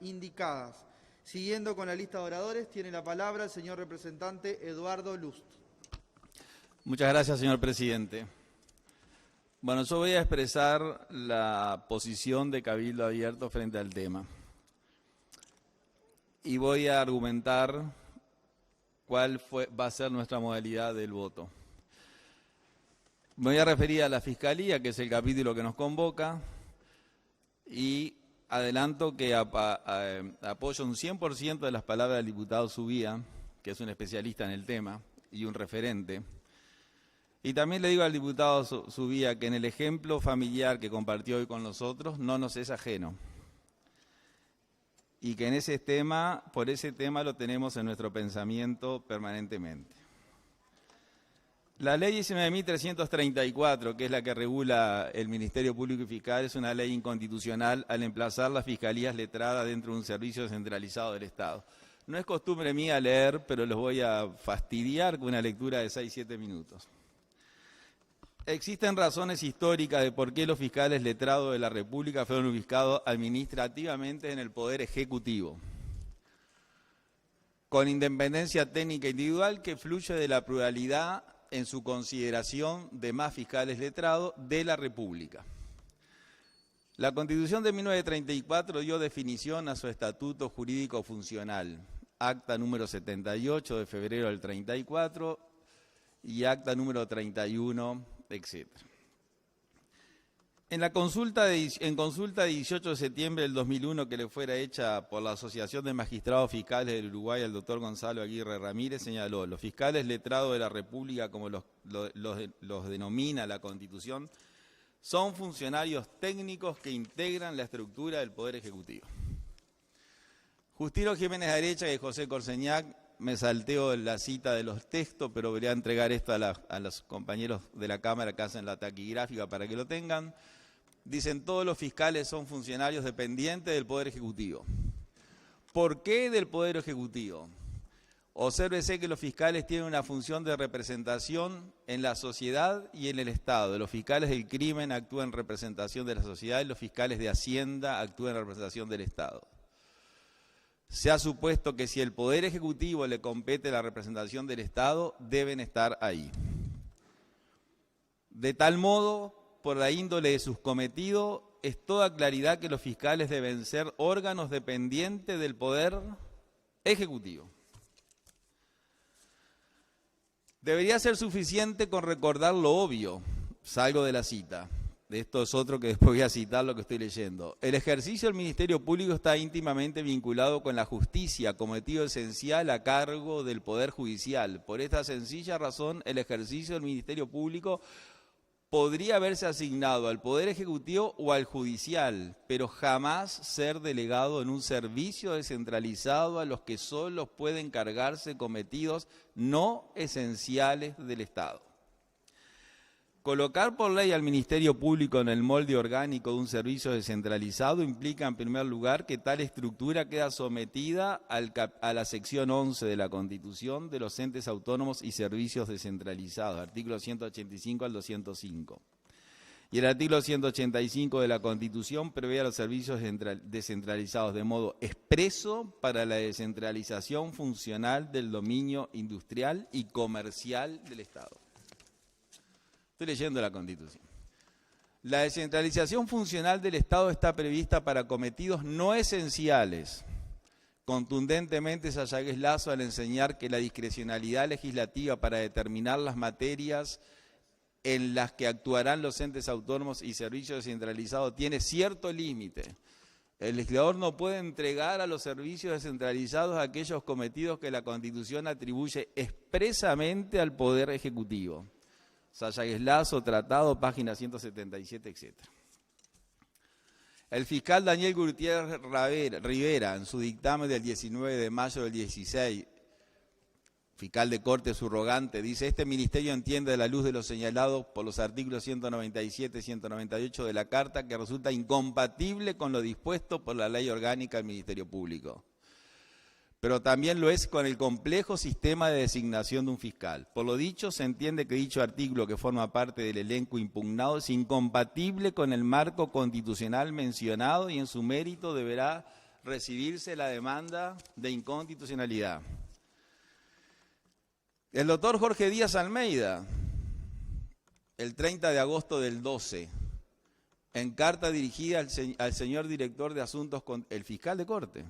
indicadas. Siguiendo con la lista de oradores, tiene la palabra el señor representante Eduardo Lust. Muchas gracias, señor presidente. Bueno, yo voy a expresar la posición de Cabildo Abierto frente al tema. Y voy a argumentar cuál va a ser nuestra modalidad del voto. Me voy a referir a la Fiscalía, que es el capítulo que nos convoca, y adelanto que apoyo un 100% de las palabras del diputado Subía, que es un especialista en el tema y un referente. Y también le digo al diputado Subía que en el ejemplo familiar que compartió hoy con nosotros no nos es ajeno. Y que en ese tema, por ese tema lo tenemos en nuestro pensamiento permanentemente. La ley 19.334, que es la que regula el Ministerio Público y Fiscal, es una ley inconstitucional al emplazar las fiscalías letradas dentro de un servicio centralizado del Estado. No es costumbre mía leer, pero los voy a fastidiar con una lectura de 6-7 minutos. Existen razones históricas de por qué los fiscales letrados de la República fueron ubicados administrativamente en el Poder Ejecutivo, con independencia técnica individual que fluye de la pluralidad en su consideración de más fiscales letrados de la República. La Constitución de 1934 dio definición a su estatuto jurídico funcional, acta número 78 de febrero del 34 y acta número 31, etc. En consulta de 18 de septiembre del 2001 que le fuera hecha por la Asociación de Magistrados Fiscales del Uruguay al doctor Gonzalo Aguirre Ramírez, señaló: los fiscales letrados de la República, como los denomina la Constitución, son funcionarios técnicos que integran la estructura del Poder Ejecutivo. Justino Jiménez Arecha y José Corseñac, me salteo la cita de los textos, pero voy a entregar esto a los compañeros de la Cámara que hacen la taquigráfica para que lo tengan. Dicen: todos los fiscales son funcionarios dependientes del Poder Ejecutivo. ¿Por qué del Poder Ejecutivo? Obsérvese que los fiscales tienen una función de representación en la sociedad y en el Estado. Los fiscales del crimen actúan en representación de la sociedad y los fiscales de Hacienda actúan en representación del Estado. Se ha supuesto que si el Poder Ejecutivo le compete la representación del Estado, deben estar ahí. De tal modo, por la índole de sus cometidos, es toda claridad que los fiscales deben ser órganos dependientes del Poder Ejecutivo. Debería ser suficiente con recordar lo obvio. Salgo de la cita. Esto es otro que después voy a citar lo que estoy leyendo. El ejercicio del Ministerio Público está íntimamente vinculado con la justicia, cometido esencial a cargo del Poder Judicial. Por esta sencilla razón, el ejercicio del Ministerio Público podría haberse asignado al Poder Ejecutivo o al Judicial, pero jamás ser delegado en un servicio descentralizado a los que solo pueden cargarse cometidos no esenciales del Estado. Colocar por ley al Ministerio Público en el molde orgánico de un servicio descentralizado implica, en primer lugar, que tal estructura queda sometida a la sección 11 de la Constitución de los entes autónomos y servicios descentralizados, artículo 185 al 205. Y el artículo 185 de la Constitución prevé a los servicios descentralizados de modo expreso para la descentralización funcional del dominio industrial y comercial del Estado. Estoy leyendo la Constitución. La descentralización funcional del Estado está prevista para cometidos no esenciales. Contundentemente Sayagues Lazo al enseñar que la discrecionalidad legislativa para determinar las materias en las que actuarán los entes autónomos y servicios descentralizados tiene cierto límite. El legislador no puede entregar a los servicios descentralizados aquellos cometidos que la Constitución atribuye expresamente al Poder Ejecutivo. Sayagues Lazo, tratado, página 177, etc. El fiscal Daniel Gutiérrez Rivera, en su dictamen del 19 de mayo del 16, fiscal de corte subrogante, dice: este ministerio entiende a la luz de lo señalado por los artículos 197 y 198 de la Carta que resulta incompatible con lo dispuesto por la Ley Orgánica del Ministerio Público. Pero también lo es con el complejo sistema de designación de un fiscal. Por lo dicho, se entiende que dicho artículo, que forma parte del elenco impugnado, es incompatible con el marco constitucional mencionado y en su mérito deberá recibirse la demanda de inconstitucionalidad. El doctor Jorge Díaz Almeida, el 30 de agosto del 12, en carta dirigida al señor director de Asuntos, el fiscal de Corte,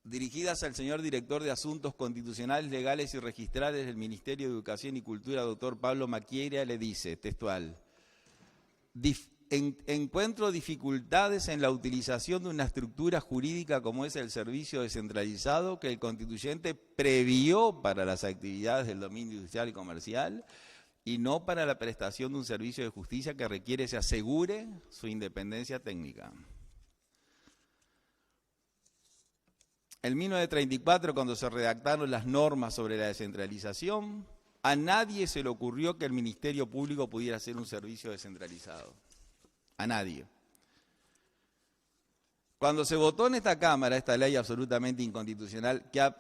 dirigidas al señor director de Asuntos Constitucionales, Legales y Registrales del Ministerio de Educación y Cultura, doctor Pablo Maquieira, le dice, textual, encuentro dificultades en la utilización de una estructura jurídica como es el servicio descentralizado que el constituyente previó para las actividades del dominio industrial y comercial y no para la prestación de un servicio de justicia que requiere se asegure su independencia técnica. En 1934, cuando se redactaron las normas sobre la descentralización, a nadie se le ocurrió que el Ministerio Público pudiera hacer un servicio descentralizado. A nadie. Cuando se votó en esta Cámara esta ley absolutamente inconstitucional que ha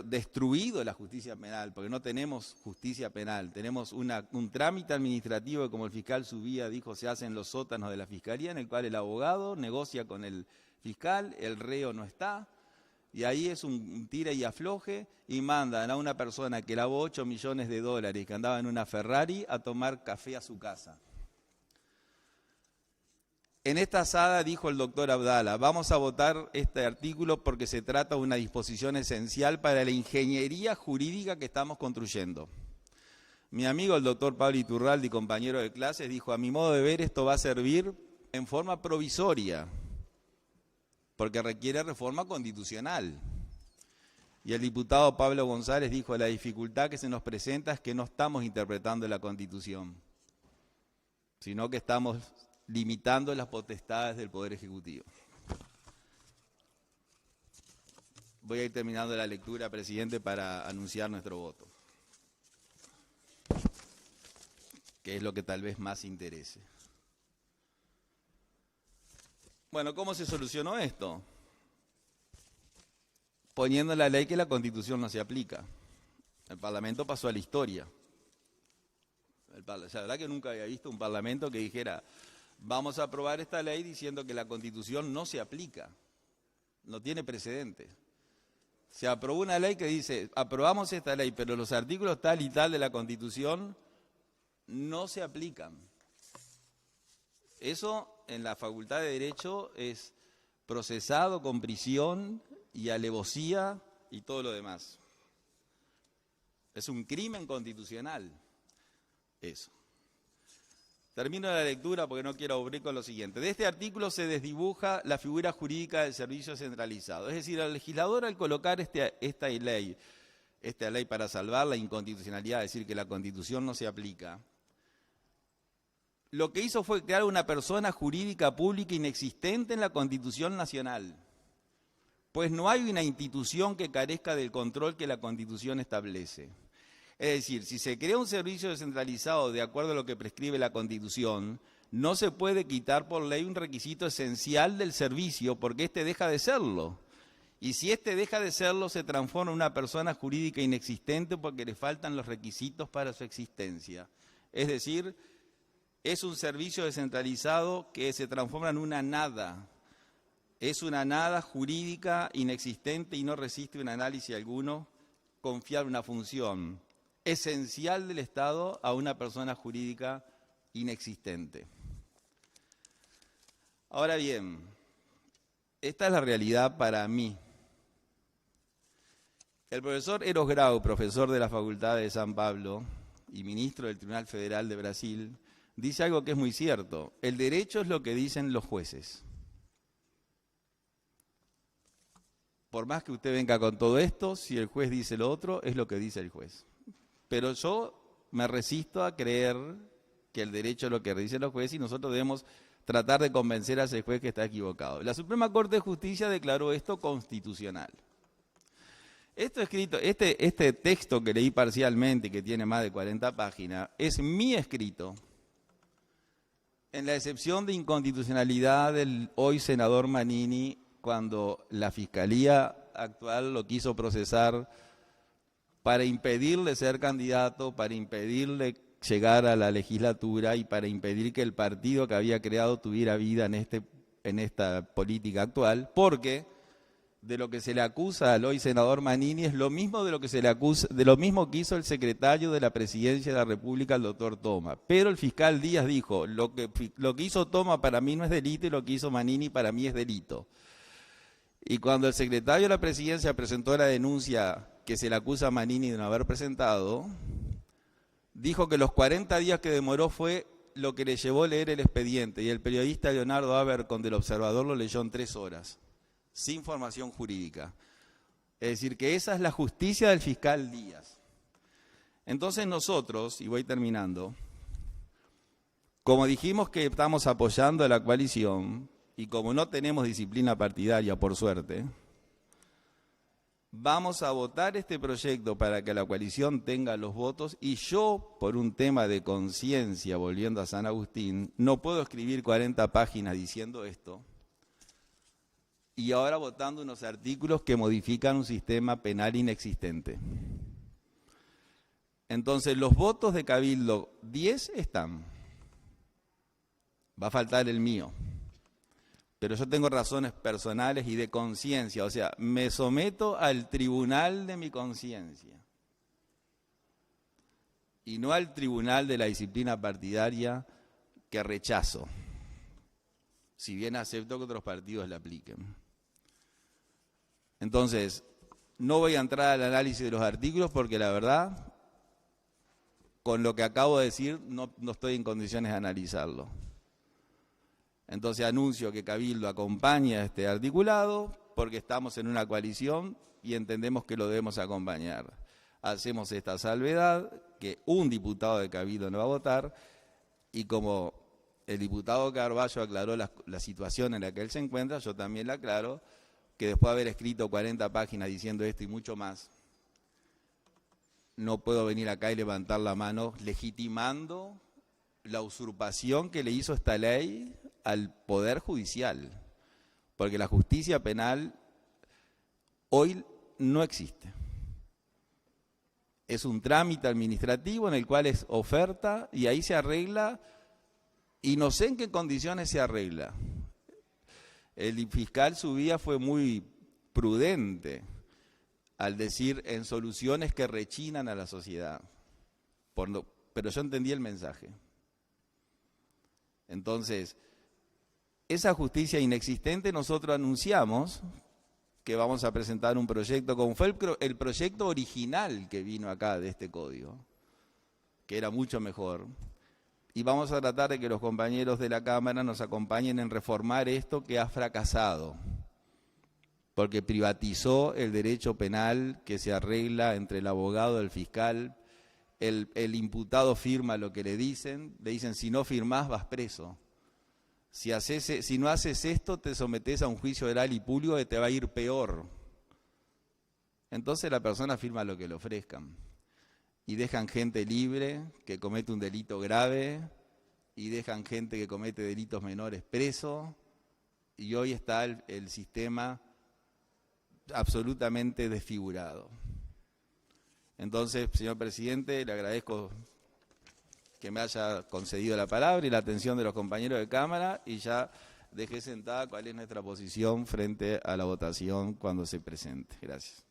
destruido la justicia penal, porque no tenemos justicia penal, tenemos un trámite administrativo que, como el fiscal Subía dijo, se hace en los sótanos de la Fiscalía, en el cual el abogado negocia con el fiscal, el reo no está, y ahí es un tira y afloje, y mandan a una persona que lavó 8 millones de dólares, que andaba en una Ferrari, a tomar café a su casa. En esta asada dijo el doctor Abdala, vamos a votar este artículo porque se trata de una disposición esencial para la ingeniería jurídica que estamos construyendo. Mi amigo el doctor Pablo Iturralde, compañero de clases, dijo, a mi modo de ver esto va a servir en forma provisoria, porque requiere reforma constitucional. Y el diputado Pablo González dijo, la dificultad que se nos presenta es que no estamos interpretando la Constitución, sino que estamos limitando las potestades del Poder Ejecutivo. Voy a ir terminando la lectura, presidente, para anunciar nuestro voto, que es lo que tal vez más interese. Bueno, ¿cómo se solucionó esto? Poniendo en la ley que la Constitución no se aplica. El Parlamento pasó a la historia. La verdad que nunca había visto un Parlamento que dijera, vamos a aprobar esta ley diciendo que la Constitución no se aplica. No tiene precedente. Se aprobó una ley que dice, aprobamos esta ley, pero los artículos tal y tal de la Constitución no se aplican. Eso en la Facultad de Derecho es procesado con prisión y alevosía y todo lo demás. Es un crimen constitucional, eso. Termino la lectura porque no quiero aburrir con lo siguiente. De este artículo se desdibuja la figura jurídica del servicio centralizado. Es decir, el legislador al colocar esta ley para salvar la inconstitucionalidad, decir que la Constitución no se aplica, lo que hizo fue crear una persona jurídica pública inexistente en la Constitución Nacional. Pues no hay una institución que carezca del control que la Constitución establece. Es decir, si se crea un servicio descentralizado de acuerdo a lo que prescribe la Constitución, no se puede quitar por ley un requisito esencial del servicio porque éste deja de serlo. Y si éste deja de serlo, se transforma en una persona jurídica inexistente porque le faltan los requisitos para su existencia. Es decir, es un servicio descentralizado que se transforma en una nada. Es una nada jurídica inexistente y no resiste un análisis alguno confiar una función esencial del Estado a una persona jurídica inexistente. Ahora bien, esta es la realidad para mí. El profesor Eros Grau, profesor de la Facultad de San Pablo y ministro del Tribunal Federal de Brasil, dice algo que es muy cierto. El derecho es lo que dicen los jueces. Por más que usted venga con todo esto, si el juez dice lo otro, es lo que dice el juez. Pero yo me resisto a creer que el derecho es lo que dicen los jueces y nosotros debemos tratar de convencer a ese juez que está equivocado. La Suprema Corte de Justicia declaró esto constitucional. Esto escrito, este texto que leí parcialmente, que tiene más de 40 páginas, es mi escrito, en la excepción de inconstitucionalidad del hoy senador Manini, cuando la Fiscalía actual lo quiso procesar para impedirle ser candidato, para impedirle llegar a la legislatura y para impedir que el partido que había creado tuviera vida en este en esta política actual, porque de lo que se le acusa al hoy senador Manini es lo mismo de lo que se le acusa, de lo mismo que hizo el secretario de la Presidencia de la República, el doctor Toma. Pero el fiscal Díaz dijo, lo que hizo Toma para mí no es delito y lo que hizo Manini para mí es delito. Y cuando el secretario de la Presidencia presentó la denuncia que se le acusa a Manini de no haber presentado, dijo que los 40 días que demoró fue lo que le llevó a leer el expediente, y el periodista Leonardo Abercon del Observador lo leyó en 3 horas, sin formación jurídica. Es decir, que esa es la justicia del fiscal Díaz. Entonces nosotros, y voy terminando, como dijimos que estamos apoyando a la coalición, y como no tenemos disciplina partidaria, por suerte, vamos a votar este proyecto para que la coalición tenga los votos, y yo, por un tema de conciencia, volviendo a San Agustín, no puedo escribir 40 páginas diciendo esto, y ahora votando unos artículos que modifican un sistema penal inexistente. Entonces, los votos de Cabildo, 10 están. Va a faltar el mío. Pero yo tengo razones personales y de conciencia, o sea, me someto al tribunal de mi conciencia y no al tribunal de la disciplina partidaria que rechazo, si bien acepto que otros partidos la apliquen. Entonces, no voy a entrar al análisis de los artículos porque la verdad, con lo que acabo de decir, no estoy en condiciones de analizarlo. Entonces anuncio que Cabildo acompaña este articulado porque estamos en una coalición y entendemos que lo debemos acompañar. Hacemos esta salvedad, que un diputado de Cabildo no va a votar, y como el diputado Carballo aclaró la situación en la que él se encuentra, yo también la aclaro, que después de haber escrito 40 páginas diciendo esto y mucho más, no puedo venir acá y levantar la mano legitimando la usurpación que le hizo esta ley al Poder Judicial, porque la justicia penal hoy no existe. Es un trámite administrativo en el cual es oferta y ahí se arregla, y no sé en qué condiciones se arregla. El fiscal Subía fue muy prudente al decir en soluciones que rechinan a la sociedad, pero yo entendí el mensaje. Entonces, esa justicia inexistente, nosotros anunciamos que vamos a presentar un proyecto, como fue el proyecto original que vino acá de este código, que era mucho mejor, y vamos a tratar de que los compañeros de la Cámara nos acompañen en reformar esto que ha fracasado, porque privatizó el derecho penal que se arregla entre el abogado y el fiscal. El imputado firma lo que le dicen si no firmás vas preso. Si no haces esto, te sometes a un juicio oral y público que te va a ir peor. Entonces la persona firma lo que le ofrezcan. Y dejan gente libre que comete un delito grave, y dejan gente que comete delitos menores preso, y hoy está el sistema absolutamente desfigurado. Entonces, señor presidente, le agradezco que me haya concedido la palabra y la atención de los compañeros de Cámara, y ya dejé sentada cuál es nuestra posición frente a la votación cuando se presente. Gracias.